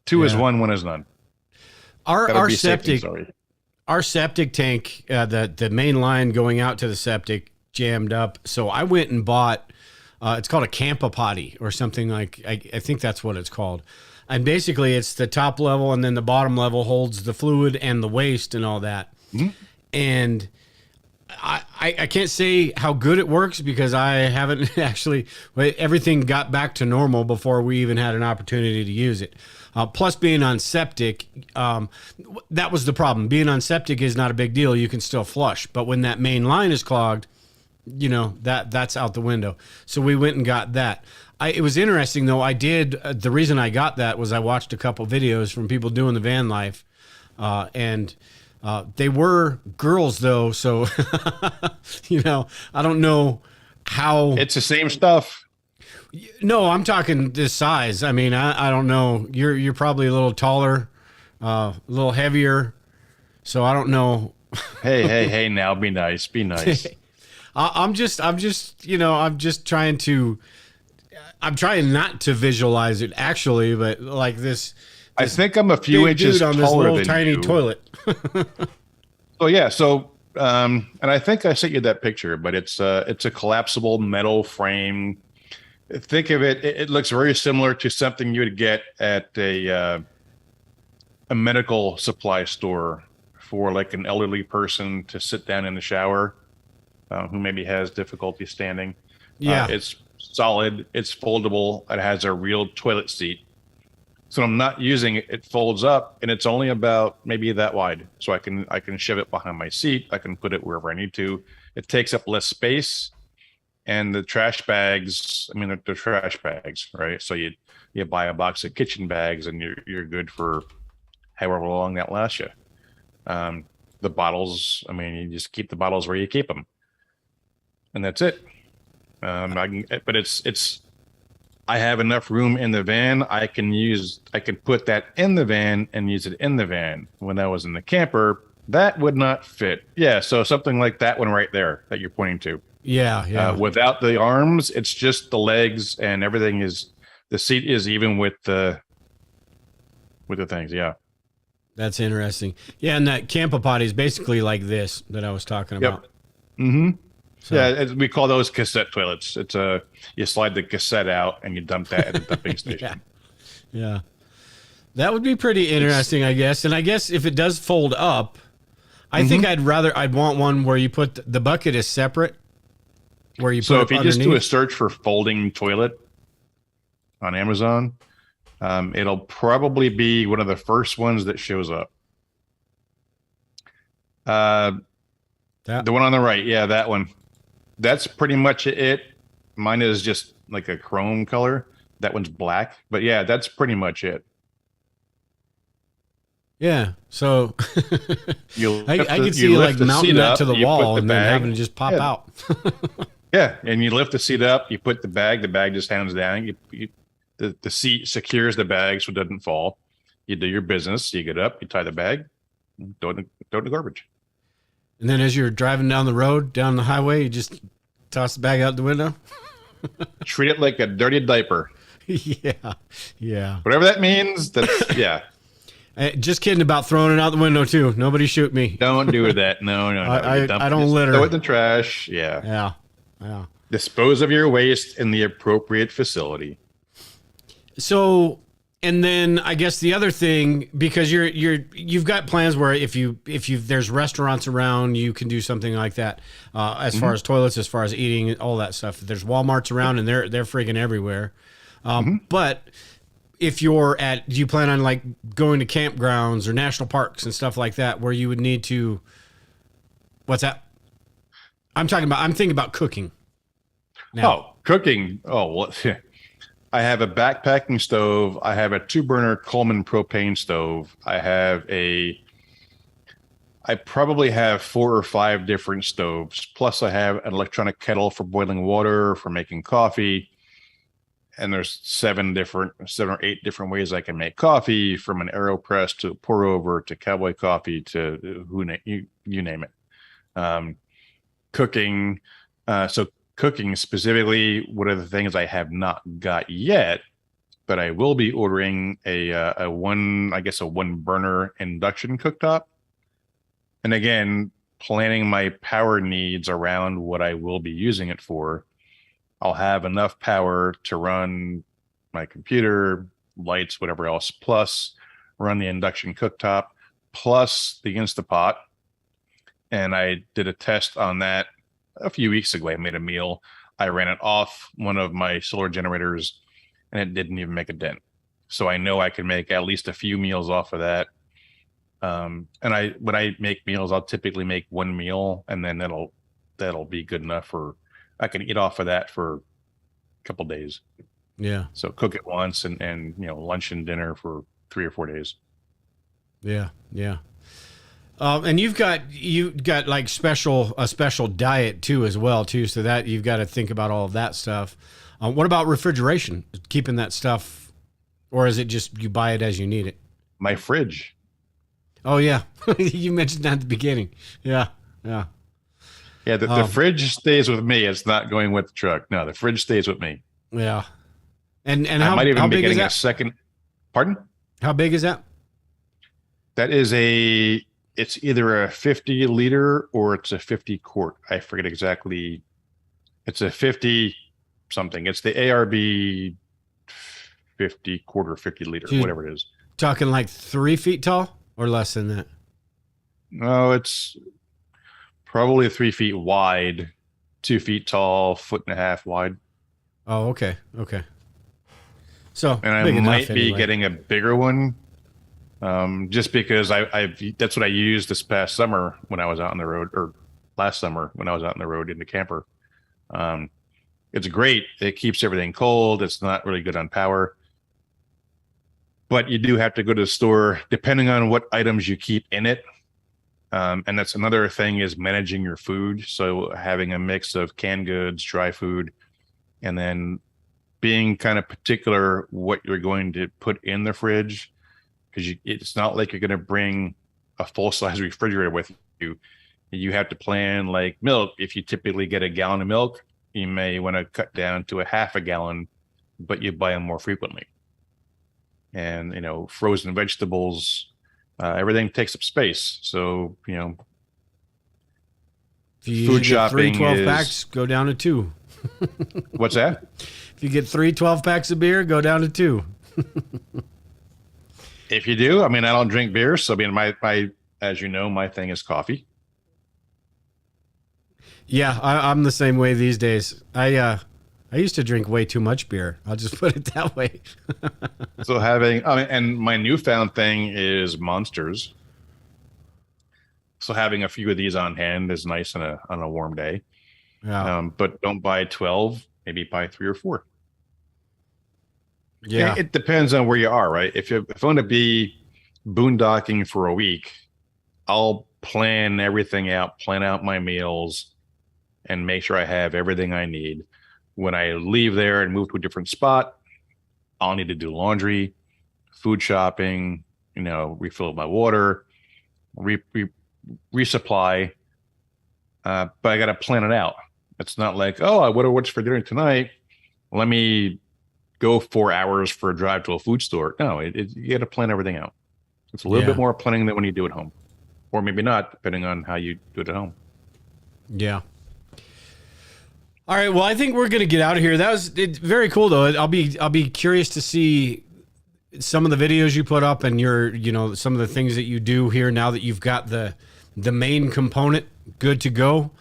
2 is 1 is none. Our septic tank, the main line going out to the septic jammed up. So I went and bought it's called a Potty or something like. I think that's what it's called. And basically, it's the top level, and then the bottom level holds the fluid and the waste and all that. Mm-hmm. And I can't say how good it works because I haven't actually. Everything got back to normal before we even had an opportunity to use it. Plus, being on septic, that was the problem. Being on septic is not a big deal. You can still flush, but when that main line is clogged, that's out the window. So we went and got that. It was interesting though. I did. The reason I got that was I watched a couple videos from people doing the van life, and they were girls though. So I don't know how. It's the same stuff. No, I'm talking this size. I mean, I don't know. You're probably a little taller, a little heavier. So I don't know. Hey! Now, be nice. Be nice. I'm trying not to visualize it actually, but like this. I think I'm a few inches on taller this little than tiny you. toilet. Oh yeah. So, and I think I sent you that picture, but it's a collapsible metal frame. Think of it. It looks very similar to something you would get at a medical supply store for like an elderly person to sit down in the shower, who maybe has difficulty standing. Yeah. It's solid. It's foldable. It has a real toilet seat. So I'm not using it. It folds up, and it's only about maybe that wide. So I can shove it behind my seat. I can put it wherever I need to. It takes up less space. And the trash bags, I mean, they're trash bags, right? So you buy a box of kitchen bags and you're good for however long that lasts you. The bottles, I mean, you just keep the bottles where you keep them, and that's it. But I have enough room in the van. I can put that in the van and use it in the van. When I was in the camper, that would not fit. Yeah, so something like that one right there that you're pointing to. Yeah. Without the arms, it's just the legs, and everything is, the seat is even with the things. Yeah. That's interesting. Yeah, and that camper potty is basically like this that I was talking about. Mm-hmm. So, Yeah, we call those cassette toilets. It's you slide the cassette out and you dump that at the dumping station. Yeah. That would be pretty interesting, I guess. And I guess if it does fold up, I think I'd want one where you put the bucket is separate. Where you put so if you underneath. just do a search for folding toilet on Amazon, it'll probably be one of the first ones that shows up. The one on the right, yeah, that one. That's pretty much it. Mine is just like a chrome color. That one's black, but yeah, that's pretty much it. Yeah, so I could see like mounting that to the wall and then having to just pop out. Yeah, and you lift the seat up, you put the bag just hangs down. The seat secures the bag so it doesn't fall. You do your business, you get up, you tie the bag, throw it in the garbage. And then as you're driving down the road, down the highway, you just toss the bag out the window. Treat it like a dirty diaper. Yeah. Whatever that means, that's, yeah. Just kidding about throwing it out the window too. Nobody shoot me. Don't do that. No. I don't litter. Throw it in the trash. Yeah. Dispose of your waste in the appropriate facility. So, and then I guess the other thing, because you've got plans where if there's restaurants around, you can do something like that. As far as toilets, as far as eating, all that stuff. There's Walmarts around, and they're friggin' everywhere. But if do you plan on like going to campgrounds or national parks and stuff like that, where you would need to? What's that? I'm thinking about cooking. Now. Oh, cooking. Oh, well, I have a backpacking stove. I have a 2-burner Coleman propane stove. I probably have 4 or 5 different stoves. Plus I have an electronic kettle for boiling water, for making coffee. And there's 7 or 8 different ways I can make coffee, from an AeroPress to pour over to cowboy coffee to you name it. Cooking. So cooking specifically, one of the things I have not got yet, but I will be ordering a 1-burner induction cooktop. And again, planning my power needs around what I will be using it for. I'll have enough power to run my computer, lights, whatever else, plus run the induction cooktop, plus the Instapot. And I did a test on that a few weeks ago, I made a meal. I ran it off one of my solar generators, and it didn't even make a dent. So I know I can make at least a few meals off of that. And when I make meals, I'll typically make one meal, and then that'll be good enough for I can eat off of that for a couple days. Yeah. So cook it once, and lunch and dinner for 3 or 4 days. Yeah. Yeah. And you've got like a special diet too as well too. So that you've got to think about all of that stuff. What about refrigeration? Keeping that stuff, or is it just you buy it as you need it? My fridge. Oh yeah, you mentioned that at the beginning. Yeah, yeah. Yeah, the fridge stays with me. It's not going with the truck. No, the fridge stays with me. Yeah. And I might even how be big is getting that? a second. Pardon? How big is that? That is it's either a 50 liter or it's a 50 quart. I forget exactly. It's a 50 something. It's the ARB 50 quarter, 50 liter, whatever it is. Talking like 3 feet tall or less than that? No, it's probably 3 feet wide, 2 feet tall, 1.5 wide. Oh, okay. Okay. So, and I might be getting a bigger one. Just because that's what I used this past summer when I was out on the road, or last summer when I was out on the road in the camper. It's great. It keeps everything cold. It's not really good on power, but you do have to go to the store depending on what items you keep in it. And that's another thing is managing your food. So having a mix of canned goods, dry food, and then being kind of particular what you're going to put in the fridge. Because it's not like you're going to bring a full-size refrigerator with you. You have to plan like milk. If you typically get a gallon of milk, you may want to cut down to a half a gallon, but you buy them more frequently. And, frozen vegetables, everything takes up space. So, if you food shopping 3 12 packs, go down to 2. What's that? If you get 3 12 packs of beer, go down to 2. If you do, I don't drink beer. So, my as you know, my thing is coffee. Yeah, I'm the same way these days. I used to drink way too much beer. I'll just put it that way. So and my newfound thing is Monsters. So having a few of these on hand is nice on a warm day. Yeah. But don't buy 12, maybe buy 3 or 4. Yeah. It depends on where you are, right? If I'm going to be boondocking for a week, I'll plan everything out, plan out my meals, and make sure I have everything I need. When I leave there and move to a different spot, I'll need to do laundry, food shopping, refill my water, resupply. But I got to plan it out. It's not like, oh, I wonder what's for dinner tonight. Let me go 4 hours for a drive to a food store. No, you got to plan everything out. It's a little bit more planning than when you do it home, or maybe not, depending on how you do it at home. Yeah. All right. Well, I think we're going to get out of here. It's very cool though. I'll be curious to see some of the videos you put up and some of the things that you do here now that you've got the main component good to go.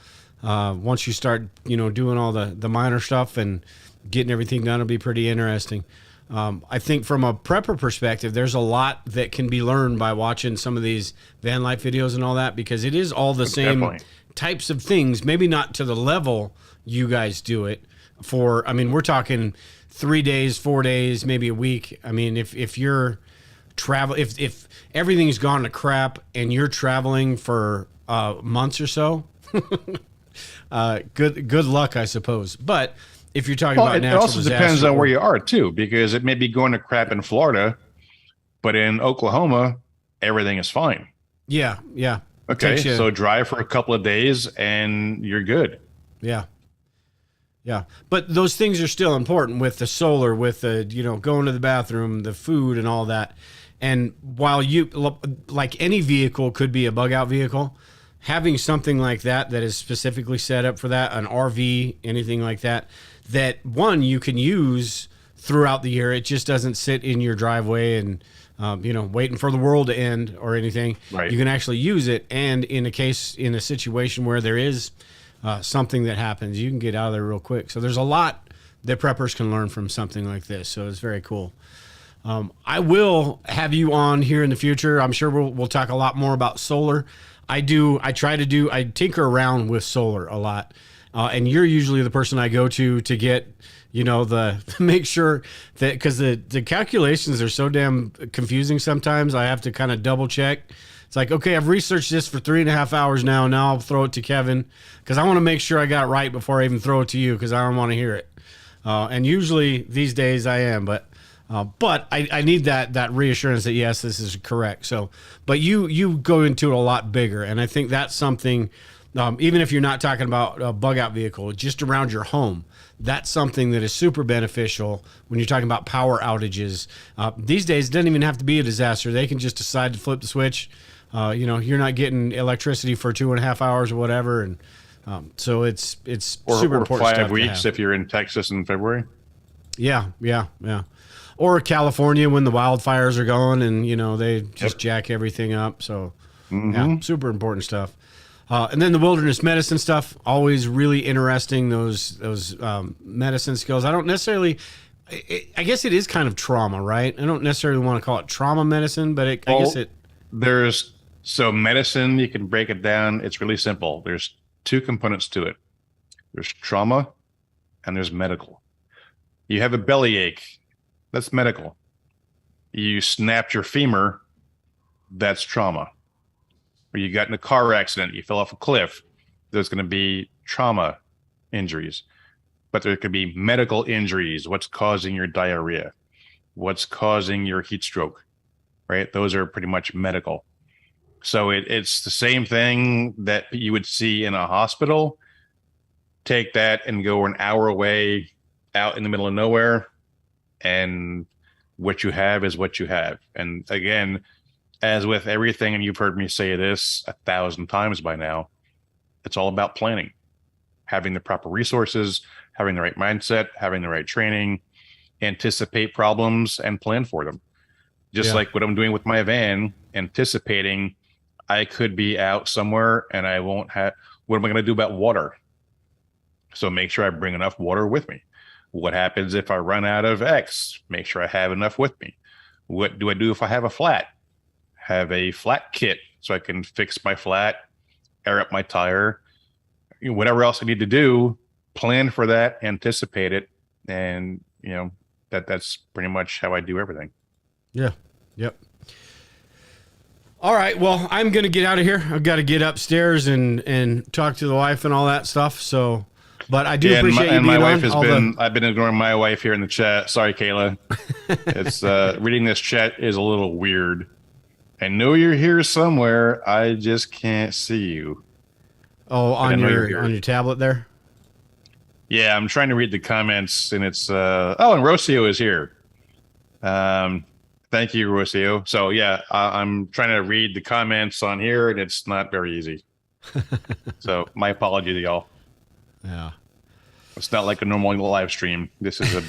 Once you start, doing all the minor stuff and getting everything done, it'll be pretty interesting. I think from a prepper perspective, there's a lot that can be learned by watching some of these van life videos and all that, because it is all the same types of things, maybe not to the level you guys do it for. We're talking 3 days, 4 days, maybe a week. If you're if everything's gone to crap and you're traveling for months or so, good luck, I suppose. But if you're talking about natural disaster, it also depends on where you are too, because it may be going to crap in Florida, but in Oklahoma, everything is fine. Yeah. Okay, so drive for a couple of days and you're good. Yeah. But those things are still important with the solar, with the, going to the bathroom, the food and all that. And while like any vehicle could be a bug out vehicle, having something like that is specifically set up for that, an RV, anything like that one you can use throughout the year. It just doesn't sit in your driveway and, waiting for the world to end or anything. Right. You can actually use it. And in a situation where there is something that happens, you can get out of there real quick. So there's a lot that preppers can learn from something like this. So it's very cool. I will have you on here in the future. I'm sure we'll talk a lot more about solar. I tinker around with solar a lot. And you're usually the person I go to get, make sure that, because the calculations are so damn confusing sometimes. I have to kind of double check. It's like, okay, I've researched this for 3.5 hours now. Now I'll throw it to Kevin because I want to make sure I got it right before I even throw it to you, because I don't want to hear it. And usually these days I am, but I need that reassurance that yes, this is correct. So, but you go into it a lot bigger, and I think that's something. Even if you're not talking about a bug out vehicle, just around your home, that's something that is super beneficial when you're talking about power outages. These days, it doesn't even have to be a disaster. They can just decide to flip the switch. You're not getting electricity for 2.5 hours or whatever, and so it's super important. Or 5 weeks if you're in Texas in February. Yeah. Or California when the wildfires are going, and they just jack everything up. So yeah, super important stuff. And then the wilderness medicine stuff, always really interesting. Those medicine skills. I don't necessarily. I guess it is kind of trauma, right? I don't necessarily want to call it trauma medicine, but I guess it. So medicine, you can break it down. It's really simple. There's 2 components to it. There's trauma, and there's medical. You have a bellyache, that's medical. You snapped your femur, that's trauma. Or you got in a car accident, you fell off a cliff, there's going to be trauma injuries. But there could be medical injuries. What's causing your diarrhea? What's causing your heat stroke? Right? Those are pretty much medical. So it's the same thing that you would see in a hospital. Take that and go an hour away out in the middle of nowhere, and what you have is what you have. And again, as with everything, and you've heard me say this 1,000 times by now, it's all about planning, having the proper resources, having the right mindset, having the right training, anticipate problems and plan for them. Just like what I'm doing with my van, anticipating I could be out somewhere and I won't have, what am I going to do about water? So make sure I bring enough water with me. What happens if I run out of X? Make sure I have enough with me. What do I do if I have a flat? Have a flat kit so I can fix my flat, air up my tire, whatever else I need to do, plan for that, anticipate it. And, that's pretty much how I do everything. Yeah. Yep. All right. Well, I'm going to get out of here. I've got to get upstairs and talk to the wife and all that stuff. So, but I do appreciate you being my wife on. I've been ignoring my wife here in the chat. Sorry, Kayla. It's reading this chat is a little weird. I know you're here somewhere. I just can't see you. Oh, on your tablet there? Yeah, I'm trying to read the comments, and it's and Rocio is here. Thank you, Rocio. So yeah, I'm trying to read the comments on here, and it's not very easy. So my apology to y'all. Yeah, it's not like a normal live stream. This is a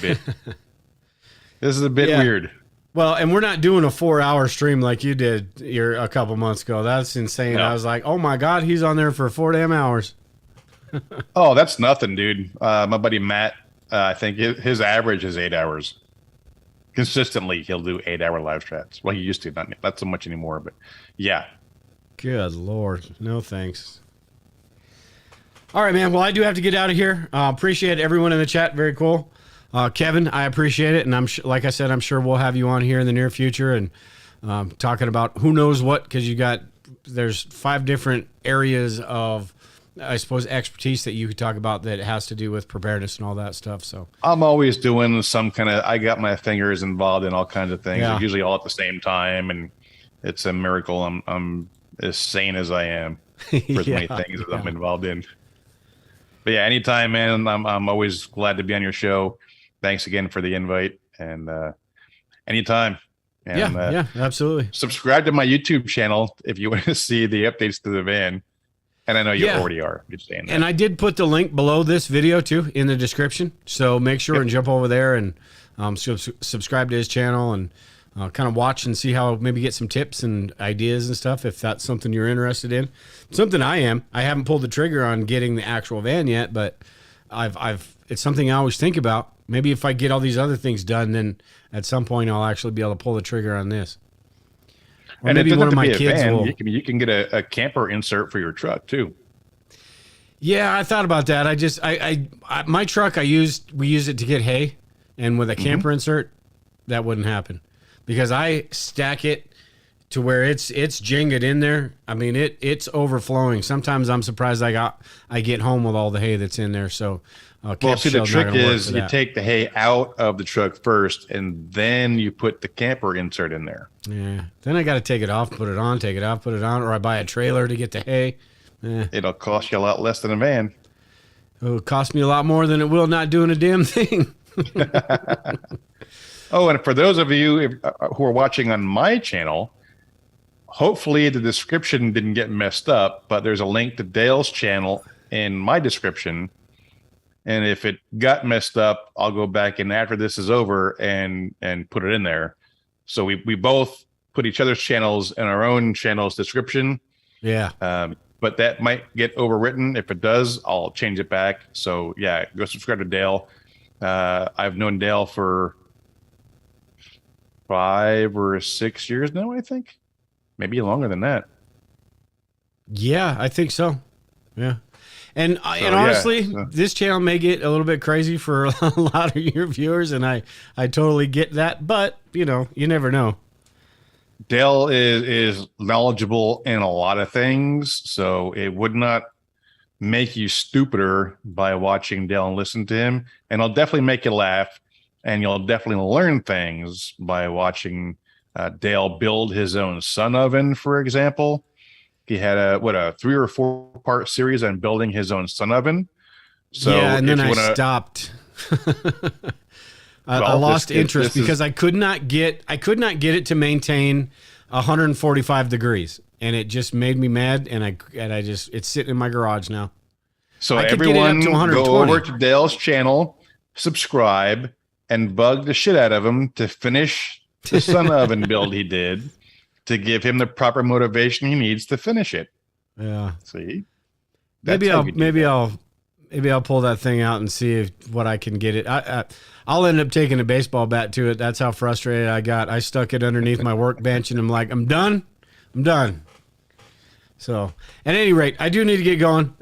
bit weird. Well, and we're not doing a 4-hour stream like you did a couple months ago. That's insane. No. I was like, oh my God, he's on there for 4 damn hours. Oh, that's nothing, dude. My buddy Matt, I think his average is 8 hours. Consistently, he'll do 8-hour live chats. Well, he used to, not so much anymore, but yeah. Good Lord. No thanks. All right, man. Well, I do have to get out of here. Appreciate everyone in the chat. Very cool. Kevin, I appreciate it. And like I said, I'm sure we'll have you on here in the near future and talking about who knows what, because there's 5 different areas of, I suppose, expertise that you could talk about that has to do with preparedness and all that stuff. So I'm always doing some kind of, I got my fingers involved in all kinds of things, usually all at the same time. And it's a miracle I'm as sane as I am for as many things that I'm involved in. But yeah, anytime, man, I'm always glad to be on your show. Thanks again for the invite, and anytime. And, yeah, absolutely. Subscribe to my YouTube channel if you want to see the updates to the van. And I know you already are. Just saying that. And I did put the link below this video too in the description, so make sure and jump over there and subscribe to his channel. And kind of watch and see how, maybe get some tips and ideas and stuff if that's something you're interested in. Something I am. I haven't pulled the trigger on getting the actual van yet, but it's something I always think about. Maybe if I get all these other things done, then at some point I'll actually be able to pull the trigger on this. Or and maybe one of my kids will. You can get a camper insert for your truck too. Yeah, I thought about that. My truck, we use it to get hay, and with a camper insert, that wouldn't happen because I stack it to where it's jinged in there. I mean, it's overflowing. Sometimes I'm surprised I get home with all the hay that's in there. So, well, see, the trick is you take the hay out of the truck first, and then you put the camper insert in there. Yeah. Then I got to take it off, put it on, take it off, put it on, or I buy a trailer to get the hay. It'll cost you a lot less than a van. It'll cost me a lot more than it will not doing a damn thing. Oh, and for those of you who are watching on my channel, hopefully the description didn't get messed up, but there's a link to Dale's channel in my description. And if it got messed up, I'll go back in after this is over and put it in there. So we both put each other's channels in our own channel's description. Yeah. But that might get overwritten. If it does, I'll change it back. So yeah, go subscribe to Dale. I've known Dale for 5 or 6 years now, I think. Maybe longer than that. Yeah, I think so. Yeah. And honestly, this channel may get a little bit crazy for a lot of your viewers, and I totally get that. But, you never know. Dale is knowledgeable in a lot of things, so it would not make you stupider by watching Dale and listen to him. And it'll definitely make you laugh, and you'll definitely learn things by watching Dale build his own sun oven, for example. He had a 3 or 4 part series on building his own sun oven. So yeah, and then I stopped. I lost interest because I could not get it to maintain 145 degrees, and it just made me mad. And it's sitting in my garage now. So everyone go over to Dale's channel, subscribe, and bug the shit out of him to finish the sun oven build he did, to give him the proper motivation he needs to finish it. Yeah. See, maybe I'll pull that thing out and see what I can get it. I'll end up taking a baseball bat to it. That's how frustrated I got. I stuck it underneath my workbench, and I'm like, I'm done. So, at any rate, I do need to get going.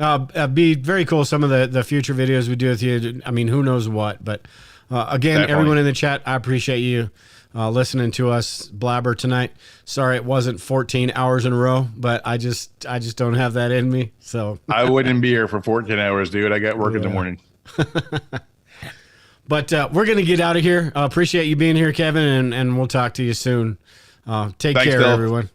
Be very cool. Some of the future videos we do with you. I mean, who knows what? But again, definitely. Everyone in the chat, I appreciate you listening to us blabber tonight. Sorry it wasn't 14 hours in a row, but I just don't have that in me. So I wouldn't be here for 14 hours, dude. I got work in the morning. But we're going to get out of here. Appreciate you being here, Kevin, and we'll talk to you soon. Thanks, care, Dale. Everyone.